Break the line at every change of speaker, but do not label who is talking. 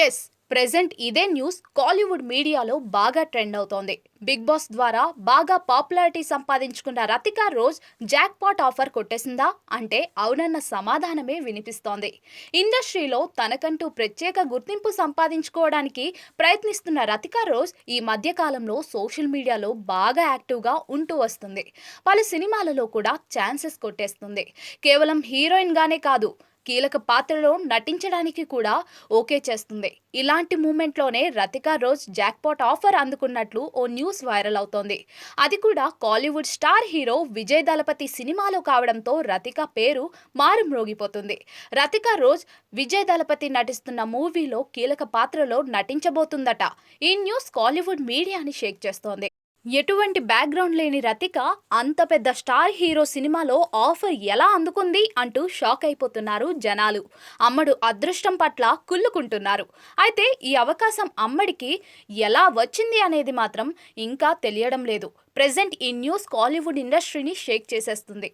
Yes present ఇదే news Kollywood మీడియాలో బాగా ట్రెండ్ అవుతోంది. బిగ్ బాస్ ద్వారా బాగా పాపులారిటీ సంపాదించుకున్న Rathika Rose jackpot offer కొట్టేసిందా అంటే అవునన్న సమాధానమే వినిపిస్తోంది. ఇండస్ట్రీలో తనకంటూ ప్రత్యేక గుర్తింపు సంపాదించుకోవడానికి ప్రయత్నిస్తున్న రతికా రోజ్ ఈ మధ్య కాలంలో సోషల్ మీడియాలో బాగా యాక్టివ్గా ఉంటూ వస్తుంది. పలు సినిమాలలో కూడా ఛాన్సెస్ కొట్టేస్తుంది. కేవలం హీరోయిన్ గానే కాదు, కీలక పాత్రలో నటించడానికి కూడా ఓకే చేస్తుంది. ఇలాంటి మూమెంట్లోనే రతికా రోజ్ జాక్పాట్ ఆఫర్ అందుకున్నట్లు ఓ న్యూస్ వైరల్ అవుతోంది. అది కూడా కాలీవుడ్ స్టార్ హీరో విజయ్ దళపతి సినిమాలో కావడంతో రతిక పేరు మారుమ్రోగిపోతుంది. రతికా రోజ్ విజయ్ దళపతి నటిస్తున్న మూవీలో కీలక పాత్రలో నటించబోతుందట. ఈ న్యూస్ కాలీవుడ్ మీడియాని షేక్ చేస్తోంది. ఎటువంటి బ్యాక్గ్రౌండ్ లేని రతిక అంత పెద్ద స్టార్ హీరో సినిమాలో ఆఫర్ ఎలా అందుకుంది అంటూ షాక్ అయిపోతున్నారు జనాలు. అమ్మడు అదృష్టం పట్ల కుళ్ళుకుంటున్నారు. అయితే ఈ అవకాశం అమ్మడికి ఎలా వచ్చింది అనేది మాత్రం ఇంకా తెలియడం లేదు. ప్రెజెంట్ ఈ న్యూస్ కాలీవుడ్ ఇండస్ట్రీని షేక్ చేసేస్తుంది.